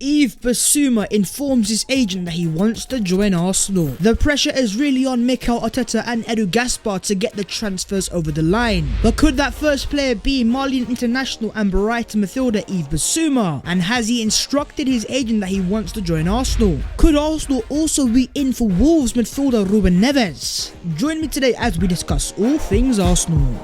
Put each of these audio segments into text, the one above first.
Yves Bissouma informs his agent that he wants to join Arsenal. The pressure is really on Mikel Arteta and Edu Gaspar to get the transfers over the line. But could that first player be Malian international and Brighton midfielder Yves Bissouma? And has he instructed his agent that he wants to join Arsenal? Could Arsenal also be in for Wolves midfielder Ruben Neves? Join me today as we discuss all things Arsenal.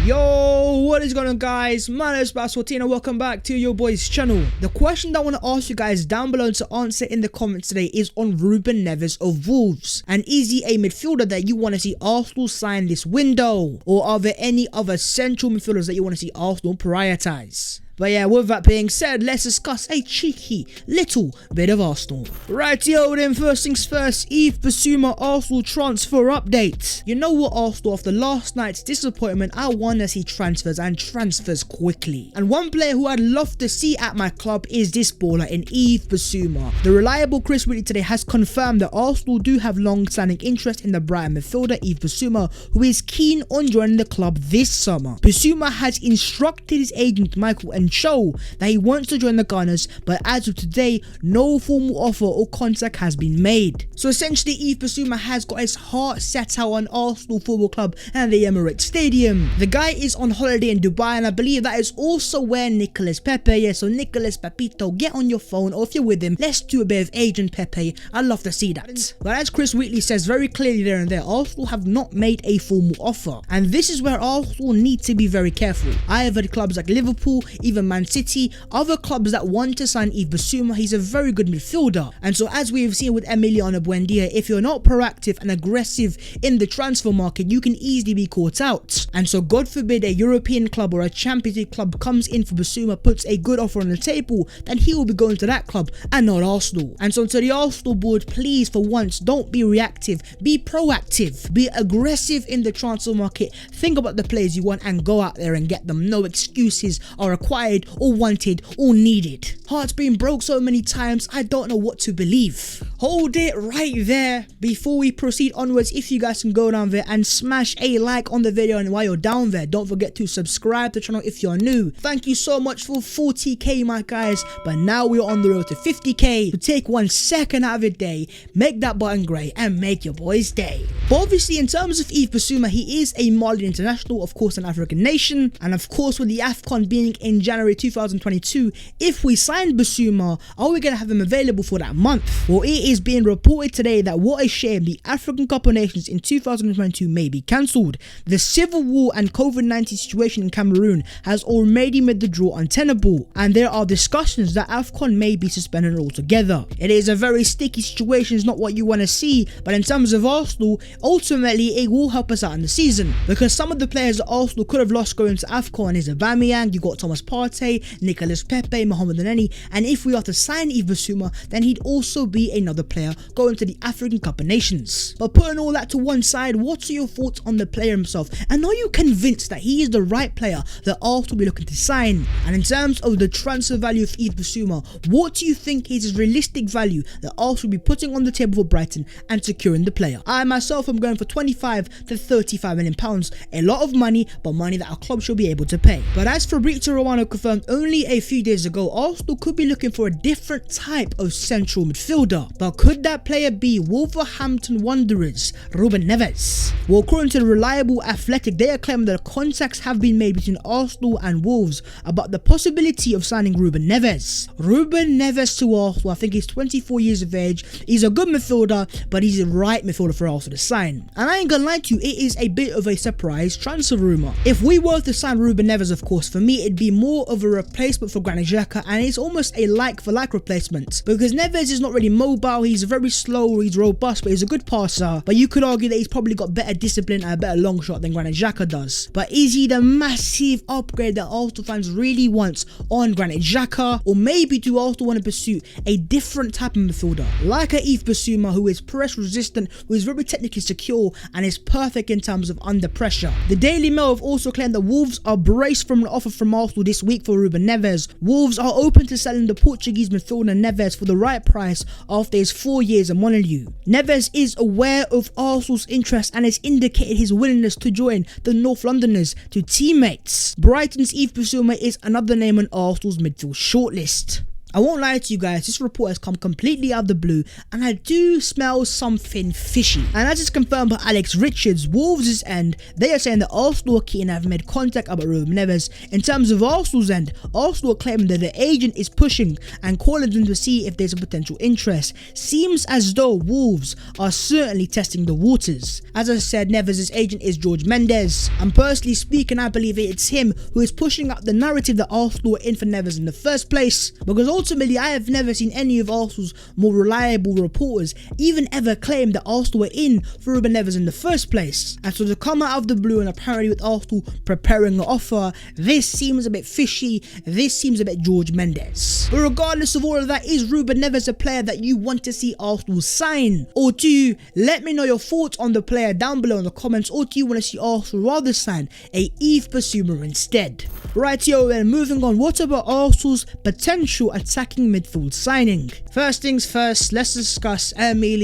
Yo, what is going on, guys? My name is Baswatino. Welcome back to your boys channel. The question that I want to ask you guys down below to answer in the comments today is on Ruben Neves of Wolves. And is he a midfielder that you want to see Arsenal sign this window? Or are there any other central midfielders that you want to see Arsenal prioritize? But yeah, with that being said, let's discuss a cheeky little bit of Arsenal. Rightio then, first things first, Yves Bissouma Arsenal transfer update. You know what, Arsenal, after last night's disappointment, I want to see transfers and transfers quickly. And one player who I'd love to see at my club is this baller in Yves Bissouma. The reliable Chris Whitley today has confirmed that Arsenal do have long-standing interest in the Brighton midfielder Yves Bissouma, who is keen on joining the club this summer. Bissouma has instructed his agent Michael and show that he wants to join the Gunners, but as of today, no formal offer or contact has been made. So essentially, Yves Bissouma has got his heart set out on Arsenal Football Club and the Emirates Stadium. The guy is on holiday in Dubai, and I believe that is also where Nicolas Pepe is. So Nicolas Pepito, get on your phone, or if you're with him, let's do a bit of Agent Pepe. I'd love to see that. But as Chris Whitley says very clearly there and there, Arsenal have not made a formal offer, and this is where Arsenal need to be very careful. Either the clubs like Liverpool, even Man City, other clubs that want to sign Yves Bissouma, he's a very good midfielder. And so as we have seen with Emi Buendia, if you're not proactive and aggressive in the transfer market, you can easily be caught out. And so God forbid a European club or a Champions League club comes in for Bissouma, puts a good offer on the table, then he will be going to that club and not Arsenal. And so to the Arsenal board, please, for once, don't be reactive, be proactive, be aggressive in the transfer market. Think about the players you want and go out there and get them. No excuses are required or wanted or needed. Heart's been broke so many times, I don't know what to believe. Hold it right there before we proceed onwards. If you guys can go down there and smash a like on the video, and while you're down there, don't forget to subscribe to the channel if you're new. Thank you so much for 40k, my guys, but now we're on the road to 50k. So take 1 second out of your day, make that button grey and make your boys day. But obviously, in terms of Yves Bissouma, he is a Malian international, of course an African nation, and of course with the AFCON being in January 2022, if we sign Bissouma, are we going to have him available for that month? Well, it is being reported today that what a shame, the African Cup of Nations in 2022 may be cancelled. The civil war and COVID-19 situation in Cameroon has already made the draw untenable, and there are discussions that AFCON may be suspended altogether. It is a very sticky situation, it's not what you want to see, but in terms of Arsenal, ultimately it will help us out in the season, because some of the players that Arsenal could have lost going to AFCON is Aubameyang, you got Thomas Partey, Nicolas Pepe, Mohamed Elneny, and if we are to sign Yves Bissouma, then he'd also be another player going to the African Cup of Nations. But putting all that to one side, what are your thoughts on the player himself, and are you convinced that he is the right player that Arsenal will be looking to sign? And in terms of the transfer value of Yves Bissouma, what do you think is his realistic value that Arsenal will be putting on the table for Brighton and securing the player? I myself am going for 25 to 35 million pounds, a lot of money, but money that our club should be able to pay. But as Fabrizio Romano confirmed only a few days ago, Arsenal could be looking for a different type of central midfielder. But could that player be Wolverhampton Wanderers Ruben Neves? Well, according to the reliable Athletic, they are claiming that contacts have been made between Arsenal and Wolves about the possibility of signing Ruben Neves. Ruben Neves to Arsenal, I think he's 24 years of age, he's a good midfielder, but he's the right midfielder for Arsenal to sign. And I ain't gonna lie to you, it is a bit of a surprise transfer rumour. If we were to sign Ruben Neves, of course, for me it'd be more of a replacement for Granit Xhaka, and it's almost a like-for-like replacement, because Neves is not really mobile, he's very slow, he's robust, but he's a good passer, but you could argue that he's probably got better discipline and a better long shot than Granit Xhaka does. But is he the massive upgrade that Arsenal fans really want on Granit Xhaka, or maybe do Arsenal want to pursue a different type of midfielder, like a Yves Bissouma, who is press resistant, who is very technically secure, and is perfect in terms of under pressure? The Daily Mail have also claimed that Wolves are braced from an offer from Arsenal this week week for Ruben Neves. Wolves are open to selling the Portuguese midfielder Neves for the right price after his 4 years at Molineux. Neves is aware of Arsenal's interest and has indicated his willingness to join the North Londoners to teammates. Brighton's Yves Bissouma is another name on Arsenal's midfield shortlist. I won't lie to you guys, this report has come completely out of the blue and I do smell something fishy. And as is confirmed by Alex Richards, Wolves' end, they are saying that Arsenal are keen and have made contact about Ruben Neves. In terms of Arsenal's end, Arsenal are claiming that the agent is pushing and calling them to see if there's a potential interest. Seems as though Wolves are certainly testing the waters. As I said, Neves' agent is Jorge Mendes, and personally speaking, I believe it's him who is pushing up the narrative that Arsenal were in for Neves in the first place, because ultimately, I have never seen any of Arsenal's more reliable reporters even ever claim that Arsenal were in for Ruben Neves in the first place. And so to come out of the blue and apparently with Arsenal preparing an offer, this seems a bit fishy, this seems a bit Jorge Mendes. But regardless of all of that, is Ruben Neves a player that you want to see Arsenal sign? Or do you? Let me know your thoughts on the player down below in the comments, or do you want to see Arsenal rather sign a Yves Bissouma instead? Right, then moving on, what about Arsenal's potential attacking midfield signing? First things first, let's discuss Emi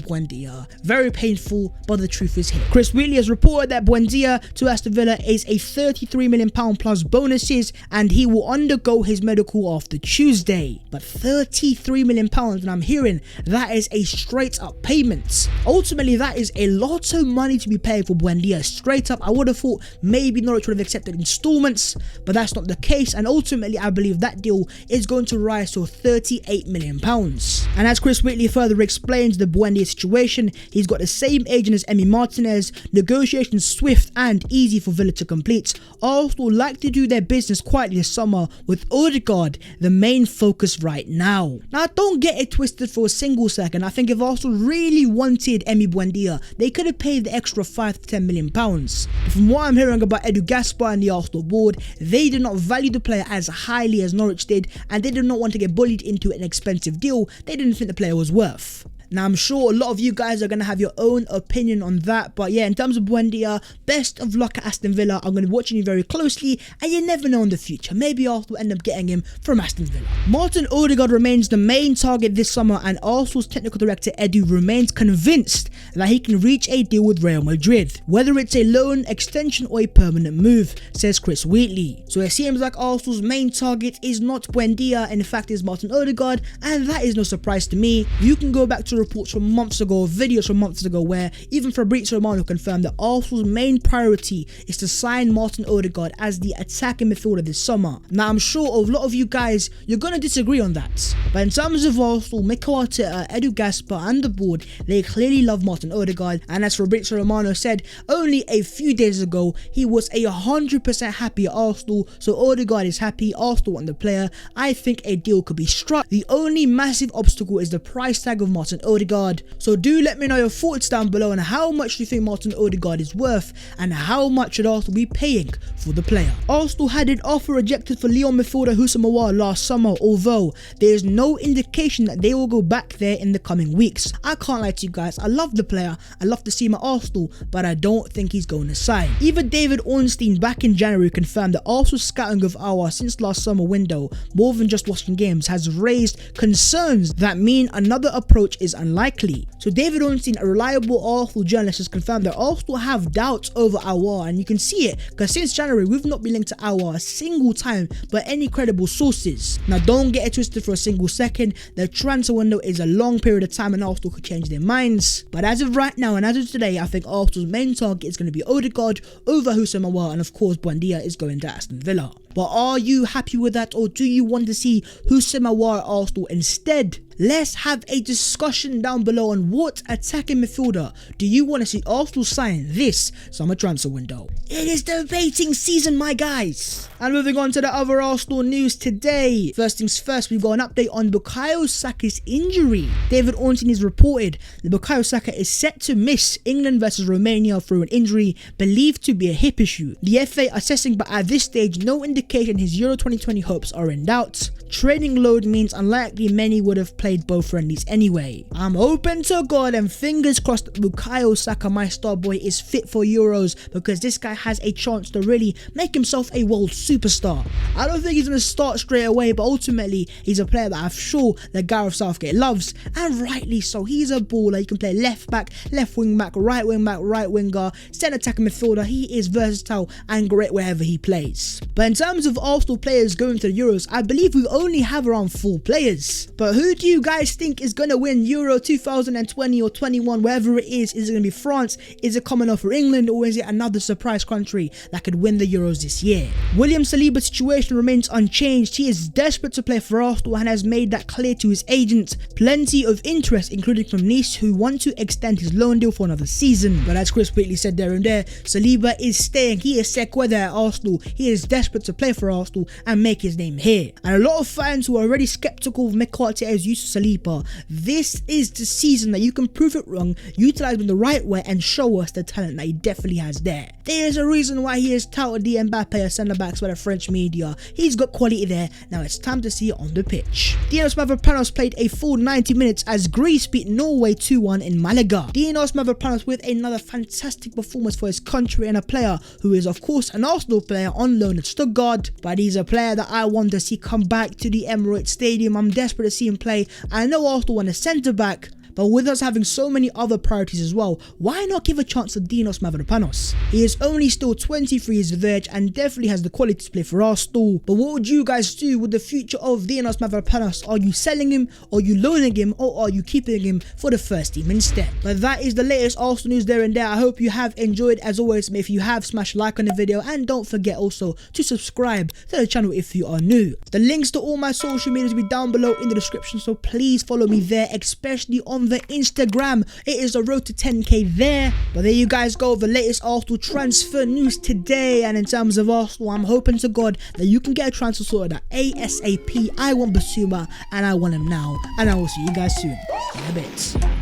Buendia. Very painful, but the truth is here. Chris Wheatley has reported that Buendia to Aston Villa is a £33 million plus bonuses and he will undergo his medical after Tuesday. But £33 million, when I'm hearing, that is a straight up payment. Ultimately, that is a lot of money to be paid for Buendia. Straight up, I would have thought maybe Norwich would have accepted installments, but that's not the case, and ultimately I believe that deal is going to rise to £38 million. And as Chris Wheatley further explains the Buendia situation, he's got the same agent as Emi Martinez, negotiations swift and easy for Villa to complete. Arsenal like to do their business quietly this summer, with Odegaard the main focus right now. Now don't get it twisted for a single second. I think if Arsenal really wanted Emi Buendia, they could have paid the extra £5 to £10 million. But from what I'm hearing about Edu Gaspar and the Arsenal board, they did not value the player as highly as Norwich did, and they did not want to get bullied into an expensive deal they didn't think the player was worth. Now, I'm sure a lot of you guys are going to have your own opinion on that, but yeah, in terms of Buendia, best of luck at Aston Villa. I'm going to be watching you very closely, and you never know in the future. Maybe Arsenal end up getting him from Aston Villa. Martin Odegaard remains the main target this summer, and Arsenal's technical director Edu remains convinced that he can reach a deal with Real Madrid, whether it's a loan, extension, or a permanent move, says Chris Wheatley. So it seems like Arsenal's main target is not Buendia, in fact is Martin Odegaard, and that is no surprise to me. You can go back to reports from months ago, videos from months ago, where even Fabrizio Romano confirmed that Arsenal's main priority is to sign Martin Odegaard as the attacking midfielder this summer. Now, I'm sure a lot of you guys, you're going to disagree on that, but in terms of Arsenal, Mikel Arteta, Edu Gaspar and the board, they clearly love Martin Odegaard, and as Fabrizio Romano said only a few days ago, he was 100% happy at Arsenal, so Odegaard is happy, Arsenal want the player. I think a deal could be struck. The only massive obstacle is the price tag of Martin Odegaard. So do let me know your thoughts down below on how much do you think Martin Odegaard is worth and how much should Arsenal be paying for the player. Arsenal had an offer rejected for Lyon midfielder Houssem Aouar last summer, although there is no indication that they will go back there in the coming weeks. I can't lie to you guys, I love the player, I love to see him at Arsenal, but I don't think he's going to sign. Even David Ornstein back in January confirmed that Arsenal's scouting of Aouar since last summer window, more than just watching games, has raised concerns that mean another approach is unlikely. So David Ornstein, a reliable Arsenal journalist, has confirmed that Arsenal have doubts over Aouar, and you can see it because since January we've not been linked to Aouar a single time by any credible sources. Now don't get it twisted for a single second, the transfer window is a long period of time and Arsenal could change their minds, but as of right now and as of today, I think Arsenal's main target is going to be Odegaard over Houssem Aouar, and of course Buendia is going to Aston Villa. But are you happy with that, or do you want to see Houssem Aouar at Arsenal instead? Let's have a discussion down below on what attacking midfielder do you want to see Arsenal sign this summer transfer window. It is debating season, my guys. And moving on to the other Arsenal news today. First things first, we've got an update on Bukayo Saka's injury. David Ornstein has reported that Bukayo Saka is set to miss England versus Romania through an injury believed to be a hip issue. The FA are assessing, but at this stage no indication indication his Euro 2020 hopes are in doubt. Training load means unlikely many would have played both friendlies anyway. I'm hoping to God and fingers crossed that Bukayo Saka, my star boy, is fit for Euros, because this guy has a chance to really make himself a world superstar. I don't think he's going to start straight away, but ultimately he's a player that I'm sure that Gareth Southgate loves, and rightly so. He's a baller. He can play left back, left wing back, right winger, centre attacking midfielder. He is versatile and great wherever he plays. But in terms of Arsenal players going to the Euros, I believe we only have around 4 players. But who do you guys think is going to win Euro 2020 or 21, wherever it is? Is it going to be France? Is it coming off for England? Or is it another surprise country that could win the Euros this year? William Saliba's situation remains unchanged. He is desperate to play for Arsenal and has made that clear to his agent. Plenty of interest, including from Nice, who want to extend his loan deal for another season. But as Chris Wheatley said there and there, Saliba is staying. He is sequed at Arsenal. He is desperate to play for Arsenal and make his name here. And a lot of fans who are already skeptical of Mikel Arteta's use of Saliba, this is the season that you can prove it wrong, utilize him the right way, and show us the talent that he definitely has there. There is a reason why he is touted the Mbappe as centre-backs by the French media. He's got quality there. Now it's time to see it on the pitch. Dinos Mavropanos played a full 90 minutes as Greece beat Norway 2-1 in Malaga. Dinos Mavropanos with another fantastic performance for his country, and a player who is of course an Arsenal player on loan at Stuttgart, but he's a player that I want to see come back to the Emirates Stadium. I'm desperate to see him play. I know Arsenal want a centre-back, but with us having so many other priorities as well, why not give a chance to Dinos Mavropanos? He is only still 23 years of age and definitely has the quality to play for Arsenal. But what would you guys do with the future of Dinos Mavropanos? Are you selling him, are you loaning him, or are you keeping him for the first team instead? But that is the latest Arsenal news there and there. I hope you have enjoyed. As always, if you have, smash like on the video, and don't forget also to subscribe to the channel if you are new. The links to all my social medias will be down below in the description, so please follow me there, especially on the Instagram. It is the road to 10k there. But there you guys go, the latest Arsenal transfer news today. And in terms of Arsenal, I'm hoping to God that you can get a transfer sorted out ASAP. I want Bissouma and I want him now, and I will see you guys soon in a bit.